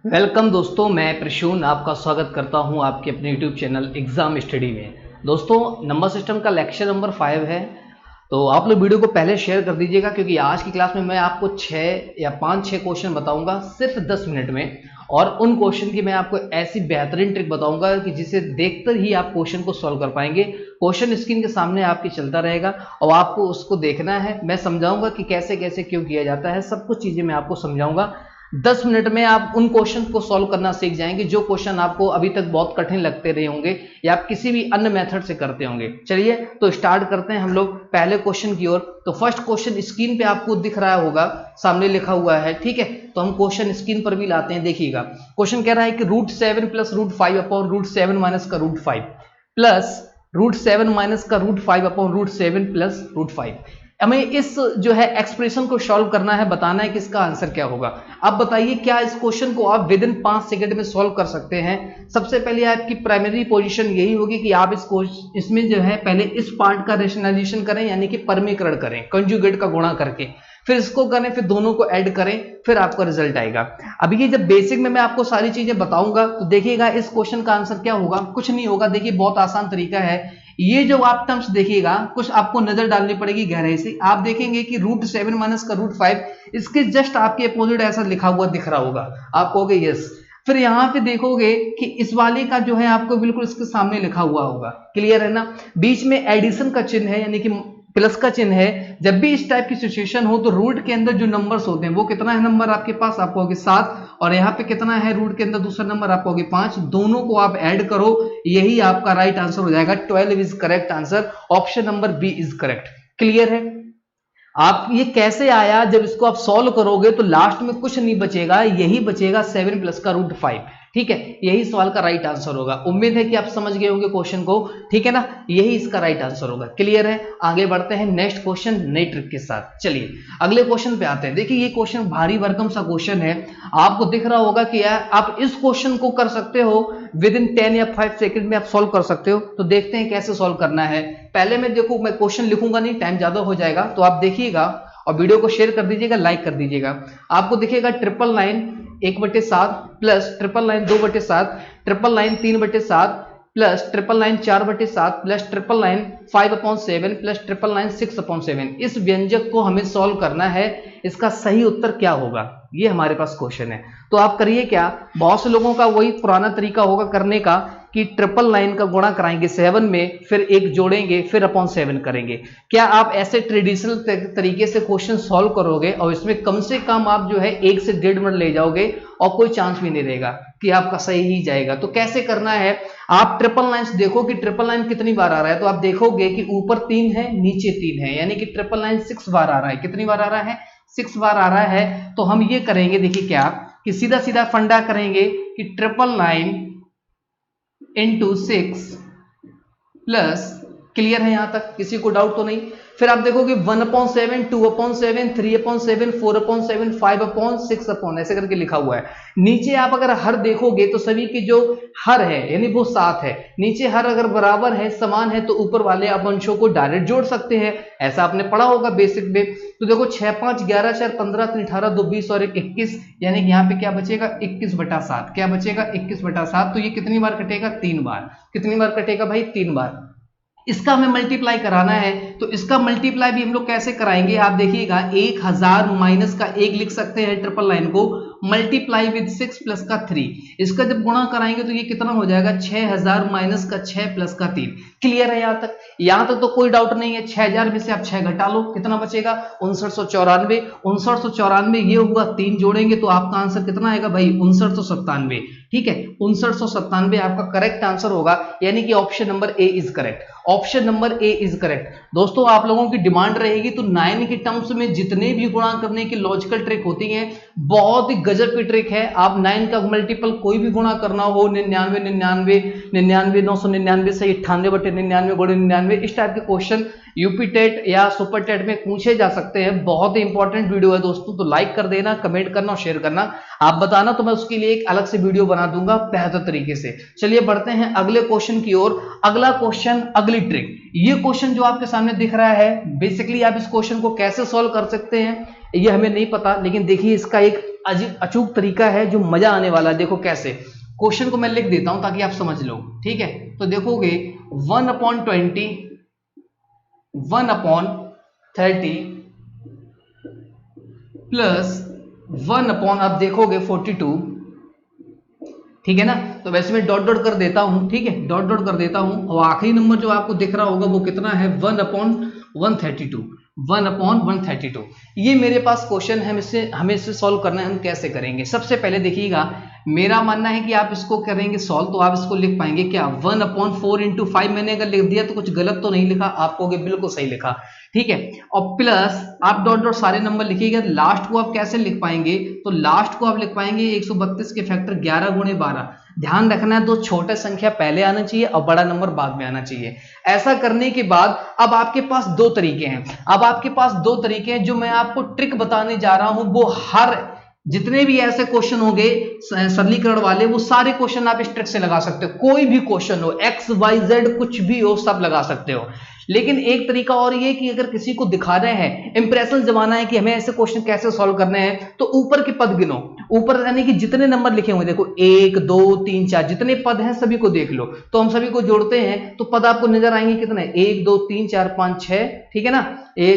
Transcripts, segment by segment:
Welcome दोस्तों, मैं प्रसून आपका स्वागत करता हूं आपके अपने यूट्यूब चैनल एग्जाम स्टडी में। दोस्तों, नंबर सिस्टम का लेक्चर नंबर 5 है, तो आप लोग वीडियो को पहले शेयर कर दीजिएगा क्योंकि आज की क्लास में मैं आपको 6 या 5-6 क्वेश्चन बताऊंगा सिर्फ 10 मिनट में। और उन क्वेश्चन की मैं आपको ऐसी बेहतरीन ट्रिक बताऊंगा कि जिसे देखकर ही आप क्वेश्चन को सॉल्व कर पाएंगे। क्वेश्चन स्क्रीन के सामने आपके चलता रहेगा और आपको उसको देखना है। मैं समझाऊंगा कि कैसे कैसे क्यों किया जाता है, सब कुछ चीजें मैं आपको समझाऊंगा। 10 मिनट में आप उन क्वेश्चन को सॉल्व करना सीख जाएंगे जो क्वेश्चन आपको अभी तक बहुत कठिन लगते रहे होंगे या आप किसी भी अन्य मेथड से करते होंगे। चलिए तो स्टार्ट करते हैं हम लोग पहले क्वेश्चन की ओर। तो फर्स्ट क्वेश्चन स्क्रीन पे आपको दिख रहा होगा, सामने लिखा हुआ है, ठीक है। तो हम क्वेश्चन स्क्रीन पर भी लाते हैं, देखिएगा। क्वेश्चन कह रहा है कि √7 + √5 अपॉन √7 माइनस का √5 प्लस √7 माइनस का √5 अपॉन √7 प्लस √5। हमें इस जो है एक्सप्रेशन को सॉल्व करना है, बताना है कि इसका आंसर क्या होगा। अब बताइए क्या इस क्वेश्चन को आप विद इन 5 सेकंड में सॉल्व कर सकते हैं। सबसे पहले आपकी प्राइमरी पोजीशन यही होगी कि आप इसमें जो है पहले इस पार्ट का रेशनलाइजेशन करें, यानी कि परमीकरण करें, कंजुगेट का गुणा करके, फिर इसको करें, फिर दोनों को ऐड करें, फिर आपका रिजल्ट आएगा। अभी ये जब बेसिक में मैं आपको सारी चीजें बताऊंगा तो देखिएगा इस क्वेश्चन का आंसर क्या होगा। कुछ नहीं होगा, देखिए बहुत आसान तरीका है। ये जो आप टर्म्स देखिएगा, कुछ आपको नजर डालनी पड़ेगी गहराई से। आप देखेंगे कि √7 माइनस का √5 इसके जस्ट आपके अपोजिट ऐसा लिखा हुआ दिख रहा होगा, आप कहोगे यस। फिर यहां पे देखोगे कि इस वाले का जो है आपको बिल्कुल इसके सामने लिखा हुआ होगा, क्लियर है ना। बीच में एडिशन का चिन्ह है, यानी कि प्लस का चिन्ह है। जब भी इस टाइप की सिचुएशन हो तो रूट के अंदर जो नंबर्स होते हैं वो कितना है नंबर आपके पास, आप कहोगे 7, और यहाँ पे कितना है रूट के अंदर दूसरा नंबर, आप कहोगे 5। दोनों को आप ऐड करो, यही आपका राइट आंसर हो जाएगा। 12 is correct answer, option number B is correct. Clear है। आप ये कैसे आया, जब इसको आप सॉल्व करोगे तो लास्ट में कुछ नहीं बचेगा, यही बचेगा 7 प्लस का √5, ठीक है। यही सवाल का राइट आंसर होगा। उम्मीद है कि आप समझ गए होंगे क्वेश्चन को, ठीक है ना। यही इसका राइट आंसर होगा। क्लियर है। आगे बढ़ते हैं नेक्स्ट क्वेश्चन नई ट्रिक के साथ। चलिए अगले क्वेश्चन पे आते हैं। देखिए ये क्वेश्चन भारी भरकम सा क्वेश्चन है, आपको दिख रहा होगा कि यार आप इस क्वेश्चन को कर सकते हो विद इन 10 या 5 सेकंड में आप सॉल्व कर सकते हो। तो देखते हैं कैसे सॉल्व करना है। पहले मैं क्वेश्चन लिखूंगा नहीं, टाइम ज्यादा हो जाएगा, तो आप देखिएगा और वीडियो को शेयर कर दीजिएगा, लाइक कर दीजिएगा। आपको दिखेगा 999 1/7 प्लस 999 2/7 999 3/7 प्लस 999 4/7 प्लस 999 5/7 प्लस 999 6/7। इस व्यंजक को हमें सॉल्व करना है। इसका सही उत्तर क्या होगा, ये हमारे पास क्वेश्चन है। तो आप करिए क्या, बहुत से लोगों का वही पुराना तरीका होगा करने का कि 999 का गुणा कराएंगे 7 में, फिर 1 जोड़ेंगे, फिर /7 करेंगे। क्या आप ऐसे ट्रेडिशनल तरीके से क्वेश्चन सॉल्व करोगे और इसमें कम से कम आप जो है 1 से 1.5 मिनट ले जाओगे और कोई चांस भी नहीं रहेगा कि आपका सही ही जाएगा। तो कैसे करना है, आप 999 देखो कि 999 कितनी बार आ रहा है, तो आप देखोगे कि ऊपर 3 है नीचे 3 है, यानी कि 999 6 बार आ रहा है। कितनी बार आ रहा है, 6 बार आ रहा है। तो हम ये करेंगे, देखिए क्या, कि सीधा सीधा फंडा करेंगे कि 999 इंटू 6 प्लस, क्लियर है यहां तक, किसी को डाउट तो नहीं। फिर आप देखोगे 1/7 2/7 3/7 4/7 5/6 ऐसे करके लिखा हुआ है। नीचे आप अगर हर देखोगे तो सभी की जो हर है यानी वो 7 है। नीचे हर अगर बराबर है, समान है, तो ऊपर वाले आप अंशों को डायरेक्ट जोड़ सकते हैं, ऐसा आपने पढ़ा होगा बेसिक में। तो देखो 6 5 11 4 15 3 18 2 20 और 21, यानी कि यहाँ पे क्या बचेगा 21/7। क्या बचेगा 21/7। तो ये कितनी बार कटेगा, 3 बार। कितनी बार कटेगा भाई, 3 बार। इसका हमें मल्टीप्लाई कराना है, तो इसका मल्टीप्लाई भी हम लोग कैसे कराएंगे, आप देखिएगा 1000 माइनस का 1 लिख सकते हैं 999 को, मल्टीप्लाई विद 6 प्लस का 3। इसका जब गुणा कराएंगे तो ये कितना हो जाएगा 6000 माइनस का 6 प्लस का 3। क्लियर है यहां तक, यहां तक तो कोई डाउट नहीं है। 6000 में से आप 6 घटा लो, कितना बचेगा 5994। 5994 ये हुआ, 3 जोड़ेंगे तो आपका आंसर कितना आएगा भाई 5997, ठीक है। 5997 आपका करेक्ट आंसर होगा, यानी कि option number A is correct. Option number A is correct. दोस्तों आप लोगों की डिमांड रहेगी तो 9 के टर्म्स में जितने भी गुणा करने की लॉजिकल ट्रिक होती है, बहुत ही गजब की ट्रिक है। आप 9 का मल्टीपल कोई भी गुणा करना हो, 99 99 99 999 से 98/99 × 99, इस टाइप के क्वेश्चन यूपी टेट या सुपर टेट में पूछे जा सकते हैं। बहुत ही इंपॉर्टेंट वीडियो है दोस्तों, तो लाइक कर देना, कमेंट करना और शेयर करना। आप बताना तो मैं उसके लिए एक अलग से वीडियो बना दूंगा बेहतर तरीके से। चलिए बढ़ते हैं अगले क्वेश्चन की ओर। अगला क्वेश्चन, अगली ट्रिक। ये क्वेश्चन जो आपके सामने दिख रहा है, बेसिकली आप इस क्वेश्चन को कैसे सॉल्व कर सकते हैं ये हमें नहीं पता, लेकिन देखिए इसका एक अचूक तरीका है जो मजा आने वाला है। देखो कैसे, क्वेश्चन को मैं लिख देता हूं ताकि आप समझ लो, ठीक है। तो देखोगे 1/20, 1/30 प्लस 1/ आप देखोगे 42, ठीक है ना। तो वैसे मैं डॉट डॉट कर देता हूं, ठीक है, डॉट डॉट कर देता हूं। और आखिरी नंबर जो आपको दिख रहा होगा वो कितना है, 1/132, 1/132। ये मेरे पास क्वेश्चन है, हमें इसे सॉल्व करना है। हम कैसे करेंगे, सबसे पहले देखिएगा, मेरा मानना है कि आप इसको करेंगे सॉल्व तो आप इसको लिख पाएंगे क्या, 1/4 × 5 मैंने अगर लिख दिया तो कुछ गलत तो नहीं लिखा, आप कहोगे बिल्कुल सही लिखा, ठीक है। और प्लस आप डॉट डॉट सारे नंबर लिखिएगा। लास्ट को आप कैसे लिख पाएंगे, तो लास्ट को आप लिख पाएंगे 132 के फैक्टर 11 × 12। ध्यान रखना है, दो छोटे संख्या पहले आना चाहिए और बड़ा नंबर बाद में आना चाहिए। ऐसा करने के बाद अब आपके पास दो तरीके हैं, जो मैं आपको ट्रिक बताने जा रहा हूं। वो हर जितने भी ऐसे क्वेश्चन होंगे सरलीकरण वाले, वो सारे क्वेश्चन आप इस ट्रिक से लगा सकते हो। कोई भी क्वेश्चन हो, एक्स वाई जेड कुछ भी हो, सब लगा सकते हो। लेकिन एक तरीका और ये कि अगर किसी को दिखाना है, इंप्रेशन जमाना है कि हमें ऐसे क्वेश्चन कैसे सॉल्व करने हैं, तो ऊपर के पद गिनो, ऊपर यानी कि जितने नंबर लिखे हुए देखो 1 2 3 4 जितने पद हैं सभी को देख लो। तो हम सभी को जोड़ते हैं तो पद आपको नजर आएंगे कितने, 1 2 3 4 5 6, ठीक है ना,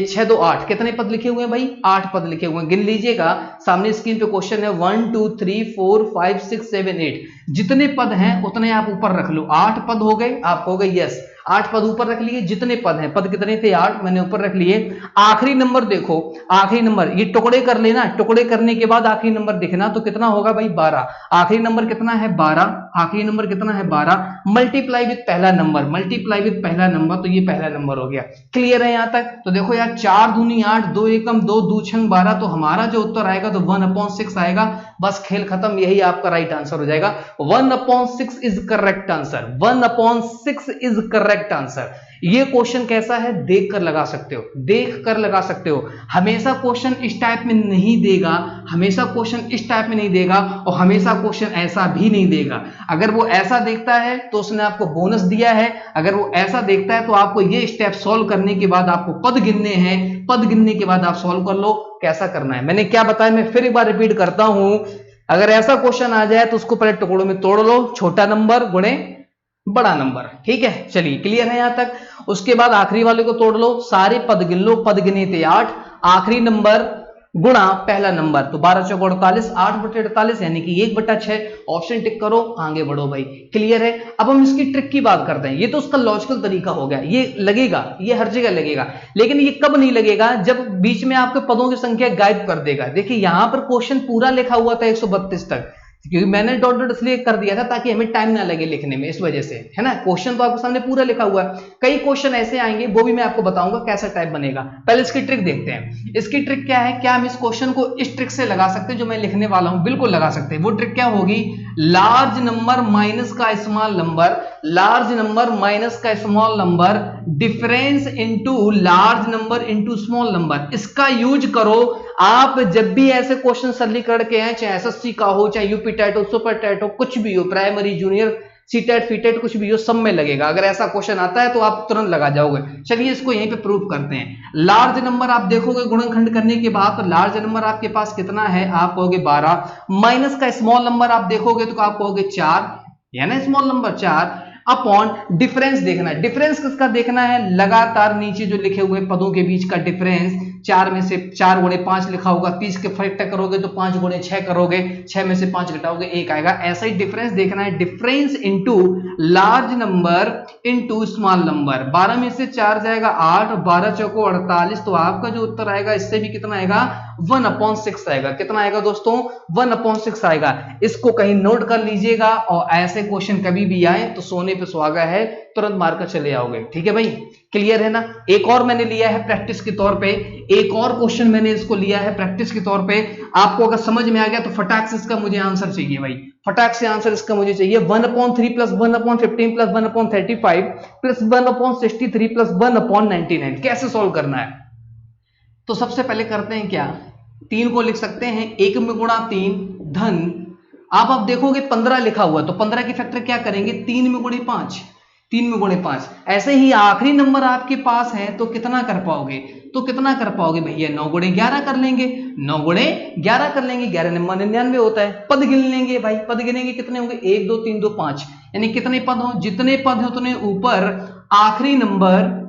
6 2 8, कितने पद लिखे हुए हैं भाई, 8 पद लिखे हुए हैं। गिन लीजिएगा, सामने स्क्रीन पे क्वेश्चन है 1 2 3 4 5 6 7 8, जितने पद हैं उतने आप ऊपर रख लो। 8 पद हो गए, आप हो गए यस, 8 पद ऊपर रख लिए। जितने पद हैं, पद कितने थे 8, मैंने ऊपर रख लिए। आखिरी नंबर देखो, आखिरी नंबर ये टुकड़े कर लेना, टुकड़े करने के बाद आखिरी नंबर दिखना, तो कितना होगा भाई 12। आखिरी नंबर कितना है 12, आखिरी नंबर कितना है 12, मल्टीप्लाई विद पहला नंबर, मल्टीप्लाई विद पहला नंबर, तो ये पहला नंबर हो गया। क्लियर है यहां तक। तो देखो यार, 4 दूनी 8, 2 एकम 2, 2 छंग 12, तो हमारा जो उत्तर आएगा तो 1/6 आएगा। बस खेल खत्म, यही आपका राइट आंसर हो जाएगा। 1/6 is correct answer, 1/6 is correct answer. ये क्वेश्चन कैसा है, देख कर लगा सकते हो, देख कर लगा सकते हो। हमेशा क्वेश्चन इस टाइप में नहीं देगा, हमेशा क्वेश्चन इस टाइप में नहीं देगा, और हमेशा क्वेश्चन ऐसा भी नहीं देगा। अगर वो ऐसा देखता है तो उसने आपको बोनस दिया है, अगर वो ऐसा देखता है तो आपको ये स्टेप सॉल्व करने के बाद आपको पद गिनने हैं, पद गिनने के बाद आप सॉल्व कर लो। कैसा करना है मैंने क्या बताया, मैं फिर एक बार रिपीट करता हूं। अगर ऐसा क्वेश्चन आ जाए तो उसको पहले टुकड़ों में तोड़ लो, छोटा नंबर गुणे बड़ा नंबर, ठीक है। चलिए क्लियर है यहां तक। उसके बाद आखिरी वाले को तोड़ लो, सारे पद गिन लो, पद गिने थे 8, आखिरी नंबर गुणा पहला नंबर, तो 12 × 4 = 48, 8/48 यानी कि 1/6। ऑप्शन टिक करो, आगे बढ़ो भाई। क्लियर है। अब हम इसकी ट्रिक की बात करते हैं। ये तो उसका लॉजिकल तरीका हो गया, ये लगेगा, ये हर जगह लगेगा, लेकिन ये कब नहीं लगेगा, जब बीच में आपके पदों की संख्या गायब कर देगा। देखिए यहां पर क्वेश्चन पूरा लिखा हुआ था 132 तक, क्योंकि मैंने डॉट डॉट इसलिए कर दिया था ताकि हमें टाइम ना लगे लिखने में, इस वजह से, है ना। क्वेश्चन तो आपके सामने पूरा लिखा हुआ है। कई क्वेश्चन ऐसे आएंगे, वो भी मैं आपको बताऊंगा कैसा टाइप बनेगा। पहले इसकी ट्रिक देखते हैं। इसकी ट्रिक क्या है, क्या हम इस क्वेश्चन को इस ट्रिक से लगा सकते हैं जो मैं लिखने वाला हूं, बिल्कुल लगा सकते हैं। वो ट्रिक क्या होगी, लार्ज नंबर माइनस का small number, large number minus का small number, difference into large number into small number. इसका यूज करो आप जब भी ऐसे क्वेश्चन सरलीकरण के हैं, चाहे एसएससी का हो, चाहे यूपी टेट हो, सुपर टेट हो, कुछ भी हो, प्राइमरी जूनियर सीटेट फीटेट कुछ भी हो, सब में लगेगा। अगर ऐसा क्वेश्चन आता है तो आप तुरंत लगा जाओगे। चलिए इसको यहीं पे प्रूव करते हैं। लार्ज नंबर आप देखोगे गुणनखंड करने के बाद, तो लार्ज नंबर आपके पास कितना है, आप कहोगे 12, माइनस का स्मॉल नंबर आप देखोगे तो आप कहोगे 4, है ना, स्मॉल नंबर 4, अपॉन डिफरेंस देखना है। डिफरेंस किसका देखना है, लगातार नीचे जो लिखे हुए पदों के बीच का डिफरेंस। 4 में से 4 × 5 लिखा होगा, 30 के फैक्टर करोगे तो 5 × 6 करोगे, 6 में से 5 घटाओगे 1 आएगा। ऐसा ही डिफरेंस देखना है, difference into large number into small number. 12 में से 4 जाएगा 8, 12 × 4 = 48, तो आपका जो उत्तर आएगा इससे भी कितना आएगा, 1/6 आएगा। कितना आएगा दोस्तों, 1/6 आएगा। इसको कहीं नोट कर लीजिएगा, और ऐसे क्वेश्चन कभी भी आए तो सोने पे सुहागा है, तुरंत मारकर चले आओगे। ठीक है भाई, क्लियर है ना। एक और मैंने लिया है प्रैक्टिस के तौर पे, एक और क्वेश्चन मैंने इसको लिया है प्रैक्टिस के तौर पे। आपको अगर समझ में आ गया तो फटाक से इसका मुझे आंसर चाहिए भाई, फटाक से आंसर इसका मुझे चाहिए। 1/3 + 1/15 + 1/35 + 1/63 + 1/99 कैसे सॉल्व करना है। तो सबसे पहले करते हैं क्या, 3 को लिख सकते हैं 1 में गुणा 3 धन, आप देखोगे 15 लिखा हुआ, तो 15 की फैक्टर क्या करेंगे, 3 में गुणे 5, 3 में गुणे 5। ऐसे ही आखिरी नंबर आपके पास है तो कितना कर पाओगे, तो कितना कर पाओगे भैया, 9 गुणे 11 कर लेंगे, 9 गुणे 11 कर लेंगे, 11 नंबर 99 होता है। पद गिन लेंगे भाई, पद गिनेंगे कितने होंगे, 1 2 3 2 5, यानी कितने पद हो, जितने पद हो उतने ऊपर आखिरी नंबर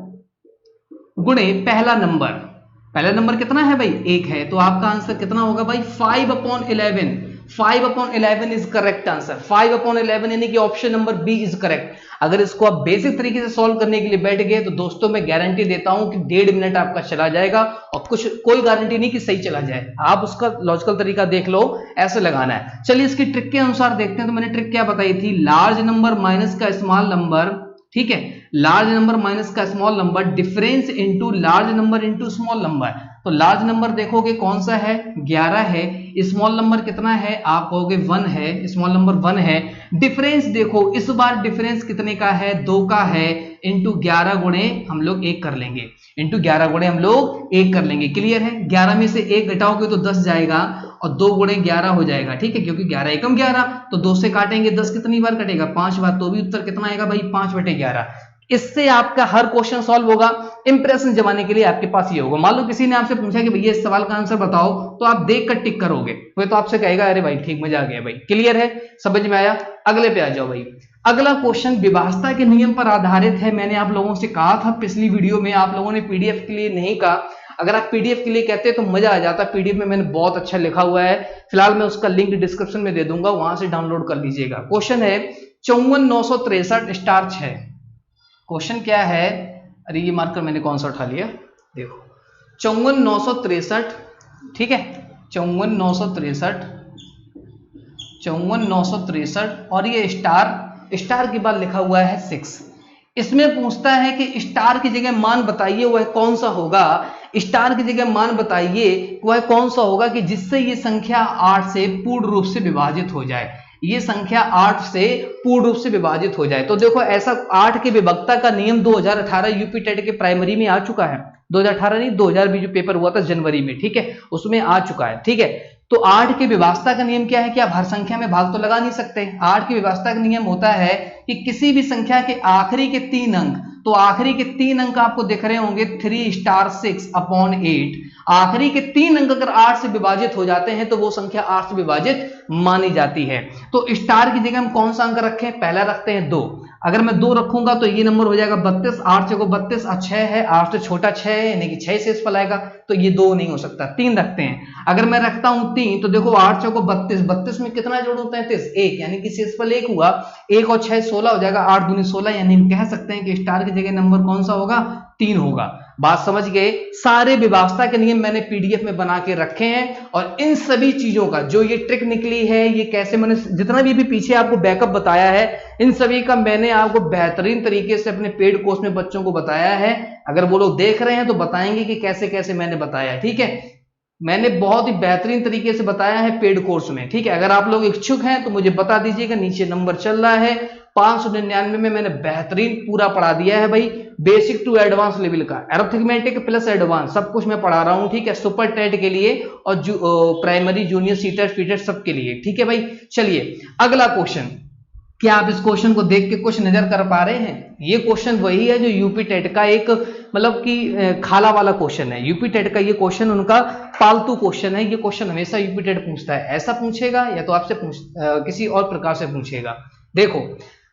गुणे पहला नंबर। पहला नंबर कितना है भाई, 1 है, तो आपका आंसर कितना होगा भाई, 5/11। 5/11 इज करेक्ट आंसर, 5/11 यानी कि option number B is correct. अगर इसको आप बेसिक तरीके से सॉल्व करने के लिए बैठ गए तो दोस्तों मैं गारंटी देता हूं कि 1.5 मिनट आपका चला जाएगा, और कोई गारंटी नहीं कि सही चला जाए, आप उसका लॉजिकल तरीका देख लो, ऐसे लगाना है। चलिए इसकी ट्रिक के अनुसार देखते हैं। तो मैंने ट्रिक क्या बताई थी, लार्ज नंबर माइनस का स्मॉल नंबर, ठीक है, लार्ज नंबर माइनस का small number, difference into large number into small number. तो लार्ज नंबर देखोगे कौन सा है, 11 है, स्मॉल नंबर कितना है, आप कहोगे 1 है, स्मॉल नंबर 1 है। डिफरेंस देखो, इस बार डिफरेंस कितने का है, 2 का है, इंटू 11 गुणे हम लोग 1 कर लेंगे, इंटू 11 गुणे हम लोग 1 कर लेंगे। क्लियर है, 11 में से 1 घटाओगे तो 10 जाएगा, और 2 गुणे 11 हो जाएगा, ठीक है, क्योंकि 11 एकम 11, तो 2 से काटेंगे 10 कितनी बार कटेगा, 5 बार, तो भी उत्तर कितना आएगा भाई, 5/11। इससे आपका हर क्वेश्चन सॉल्व होगा। इंप्रेशन जमाने के लिए आपके पास ये होगा, मान लो किसी ने आपसे पूछा कि भैया इस सवाल का आंसर बताओ, तो आप देख कर टिक करोगे, तो आपसे कहेगा अरे भाई ठीक, मजा आ गया भाई। क्लियर है, समझ में आया, अगले पे आ जाओ भाई। अगला क्वेश्चन विभाजता के नियम पर आधारित है। मैंने आप लोगों से कहा था पिछली वीडियो में, आप लोगों ने पीडीएफ के लिए नहीं कहा, अगर आप पीडीएफ के लिए कहते तो मजा आ जाता। पीडीएफ में मैंने बहुत अच्छा लिखा हुआ है, फिलहाल मैं उसका लिंक डिस्क्रिप्शन में दे दूंगा, वहां से डाउनलोड कर लीजिएगा। क्वेश्चन है 54,963 स्टार 6। क्वेश्चन क्या है, अरे ये मार्कर मैंने कौन सा उठा लिया, देखो 54,963, ठीक है, 54,963 और ये स्टार के बाद लिखा हुआ है 6। इसमें पूछता है कि स्टार की जगह मान बताइए वह कौन सा होगा, स्टार की जगह मान बताइए वह कौन सा होगा कि जिससे ये संख्या 8 से पूर्ण रूप से विभाजित हो जाए, ये संख्या 8 से पूर्ण रूप से विभाजित हो जाए। तो देखो ऐसा 8 के विभक्ता का नियम 2018 यूपी टेट के प्राइमरी में आ चुका है, 2018 नहीं 2020 जो पेपर हुआ था जनवरी में, ठीक है, उसमें आ चुका है, ठीक है। तो 8 के विभाजता का नियम क्या है कि आप हर संख्या में भाग तो लगा नहीं सकते। 8 के विभाजता का नियम होता है कि किसी भी संख्या के आखिरी के 3 अंक, तो आखिरी के 3 अंक आपको दिख रहे होंगे 3 स्टार 6/8, आखिरी के 3 अंक अगर 8 से विभाजित हो जाते हैं तो वो संख्या 8 से विभाजित मानी जाती है। तो स्टार की जगह हम कौन सा अंक रखें, पहला रखते हैं 2। अगर मैं 2 रखूंगा तो ये नंबर हो जाएगा 32, 8 को 32, 6 है, 8 से छोटा 6 है, यानी कि 6 से फल आएगा, तो ये 2 नहीं हो सकता, 3 रखते हैं। अगर मैं रखता हूं 3, तो देखो 8 को 32, 32 में कितना जोड़ होता है 33, 1, यानी कि शेषफल 1 हुआ, 1 और 6 16 हो जाएगा, 8 दूनी 16, यानी हम कह सकते हैं कि स्टार की जगह नंबर कौन सा होगा, 3 होगा। बात समझ गए। सारे विभाजता के नियम मैंने पीडीएफ में बना के रखे हैं, और इन सभी चीजों का जो ये ट्रिक निकली है, ये कैसे मैंने जितना भी पीछे आपको बैकअप बताया है, इन सभी का मैंने आपको बेहतरीन तरीके से अपने पेड कोर्स में बच्चों को बताया है। अगर वो लोग देख रहे हैं तो बताएंगे कि कैसे कैसे मैंने बताया, ठीक है, मैंने बहुत ही बेहतरीन तरीके से बताया है पेड कोर्स में, ठीक है। अगर आप लोग इच्छुक हैं तो मुझे बता दीजिएगा, नीचे नंबर चल रहा है, 599 में मैंने बेहतरीन पूरा पढ़ा दिया है भाई, बेसिक टू एडवांस लेवल का, अरिथमेटिक प्लस एडवांस सब कुछ मैं पढ़ा रहा हूं, ठीक है, सुपर टेट के लिए और प्राइमरी जूनियर सीटेट फीटेट सबके लिए, ठीक है भाई। चलिए अगला क्वेश्चन, क्या आप इस क्वेश्चन को देख के कुछ नजर कर पा रहे हैं? ये क्वेश्चन वही है जो यूपी टेट का एक मतलब कि खाला वाला क्वेश्चन है। यूपी टेट का ये क्वेश्चन उनका पालतू क्वेश्चन है, ये क्वेश्चन हमेशा यूपी टेट पूछता है, ऐसा पूछेगा या तो आपसे किसी और प्रकार से पूछेगा। देखो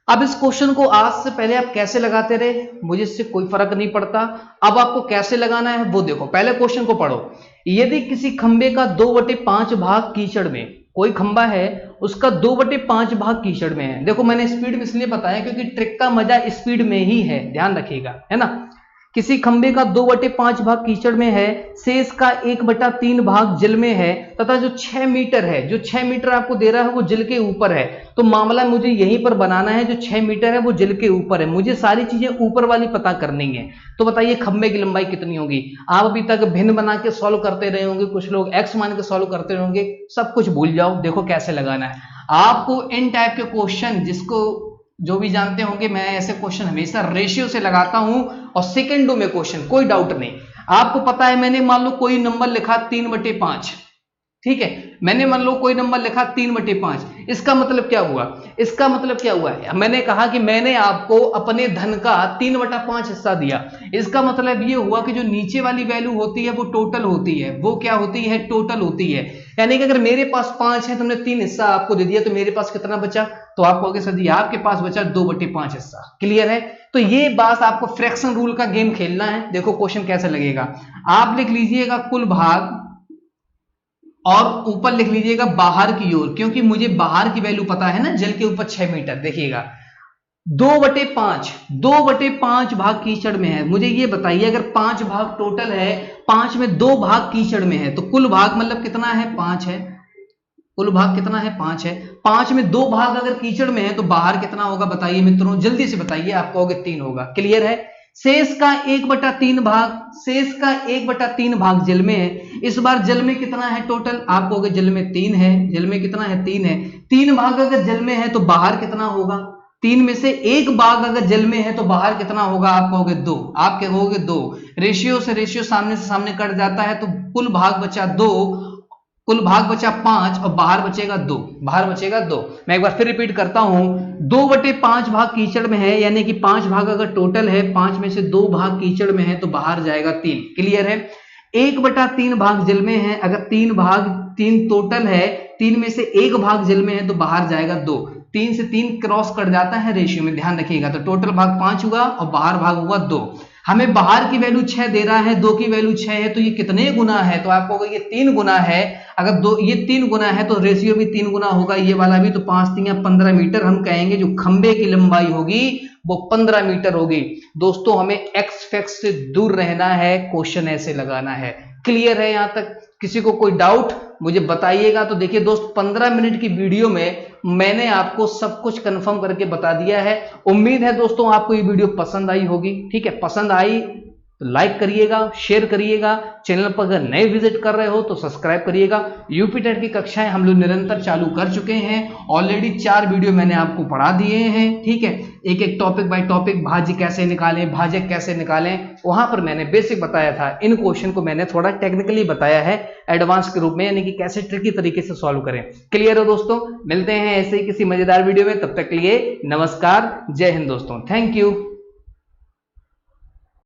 अब इस क्वेश्चन को आज से पहले आप कैसे लगाते रहे मुझे इससे कोई फर्क नहीं पड़ता, अब आपको कैसे लगाना है वो देखो। पहले क्वेश्चन को पढ़ो, यदि किसी खंबे का 2/5 भाग कीचड़ में, कोई खंबा है उसका 2/5 भाग कीचड़ में है। देखो मैंने स्पीड में इसलिए बताया क्योंकि ट्रिक का मजा स्पीड में ही है, ध्यान रखिएगा, है ना। किसी खंबे का 2/5 भाग कीचड़ में है, शेष का 1/3 भाग जल में है, तथा जो 6 मीटर है, जो 6 मीटर आपको दे रहा है वो जल के ऊपर है। तो मामला मुझे यहीं पर बनाना है, जो 6 मीटर है वो जल के ऊपर है, मुझे सारी चीजें ऊपर वाली पता करनी है। तो बताइए खंबे की लंबाई कितनी होगी? आप अभी तक भिन्न बना के सॉल्व करते रहे होंगे, कुछ लोग एक्स मान के सॉल्व करते रहे होंगे, सब कुछ भूल जाओ, देखो कैसे लगाना है। आपको इन टाइप के क्वेश्चन, जिसको जो भी जानते होंगे, मैं ऐसे क्वेश्चन हमेशा रेशियो से लगाता हूं और सेकंडों में क्वेश्चन, कोई डाउट नहीं। आपको पता है मैंने मान लो कोई नंबर लिखा 3/5, ठीक है, मैंने मान लो कोई नंबर लिखा 3/5, इसका मतलब क्या हुआ, इसका मतलब क्या हुआ है, मैंने कहा कि मैंने आपको अपने धन का 3/5 हिस्सा दिया, इसका मतलब ये हुआ कि जो नीचे वाली वैल्यू होती है वो टोटल होती है, वो क्या होती है, टोटल होती है। यानी कि अगर मेरे पास 5 है, तुमने 3 हिस्सा आपको दे दिया, तो मेरे पास कितना बचा, तो आप कहोगे सर जी आपके पास बचा 2/5 हिस्सा। क्लियर है, तो ये बात आपको फ्रैक्शन रूल का गेम खेलना है। देखो क्वेश्चन कैसे लगेगा, आप लिख लीजिएगा कुल भाग और ऊपर लिख लीजिएगा बाहर की ओर, क्योंकि मुझे बाहर की वैल्यू पता है ना, जल के ऊपर 6 मीटर। देखिएगा 2/5 भाग कीचड़ में है। मुझे ये बताइए अगर 5 भाग टोटल है, 5 में 2 भाग कीचड़ में है, तो कुल भाग मतलब कितना है, 5 है। कुल भाग कितना है, 5 है। 5 में 2 भाग अगर कीचड़ में है तो बाहर कितना होगा, बताइए मित्रों, जल्दी से बताइए, आप कहोगे 3 होगा। क्लियर है, शेष का 1/3 भाग, शेष का 1/3 भाग जल में है। इस बार जल में कितना है टोटल, आप कहोगे जल में 3 है। जल में कितना है, 3 है। 3 भाग अगर जल में है तो बाहर कितना होगा, 3 में से 1 भाग अगर जल में है तो बाहर कितना होगा, आप कहोगे 2। आप क्या कहोगे 2। रेशियो से रेशियो सामने से सामने कट जाता है, तो कुल भाग बचा 2, कुल भाग बचा 5 और बाहर बचेगा 2, बाहर बचेगा 2। मैं एक बार फिर रिपीट करता हूं, 2/5 भाग कीचड़ में है, यानी कि 5 भाग अगर टोटल है, 5 में से 2 भाग कीचड़ में है तो बाहर जाएगा 3। क्लियर है, 1/3 भाग जल में है, अगर 3 टोटल है, 3 में से 1 भाग जल में है तो बाहर जाएगा 2। 3 से 3 क्रॉस कट जाता है रेशियो में, ध्यान रखिएगा। तो टोटल भाग 5 हुआ और बाहर भाग हुआ 2। हमें बाहर की वैल्यू 6 दे रहा है, 2 की वैल्यू 6 है, तो ये कितने गुना है, तो आप कहोगे ये 3 गुना है। अगर ये 3 गुना है तो रेशियो भी 3 गुना होगा, ये वाला भी। तो 5 3 15 मीटर, हम कहेंगे जो खंबे की लंबाई होगी वो 15 मीटर होगी। दोस्तों हमें एक्स फैक्ट से दूर रहना है, क्वेश्चन ऐसे लगाना है। क्लियर है, यहां तक किसी को कोई डाउट मुझे बताइएगा। तो देखिए दोस्त, 15 मिनट की वीडियो में मैंने आपको सब कुछ कंफर्म करके बता दिया है। उम्मीद है दोस्तों आपको ये वीडियो पसंद आई होगी। ठीक है, पसंद आई तो लाइक करिएगा, शेयर करिएगा। चैनल पर अगर नए विजिट कर रहे हो तो सब्सक्राइब करिएगा। यूपी टेट की कक्षाएं हम लोग निरंतर चालू कर चुके हैं, ऑलरेडी 4 वीडियो मैंने आपको पढ़ा दिए हैं। ठीक है, एक एक टॉपिक बाय टॉपिक, भाज्य कैसे निकालें, भाजक कैसे निकालें, वहां पर मैंने बेसिक बताया था। इन क्वेश्चन को मैंने थोड़ा टेक्निकली बताया है एडवांस के रूप में, यानी कि कैसे ट्रिकी तरीके से सॉल्व करें। क्लियर है दोस्तों, मिलते हैं ऐसे ही किसी मजेदार वीडियो में, तब तक के लिए नमस्कार, जय हिंद दोस्तों, थैंक यू।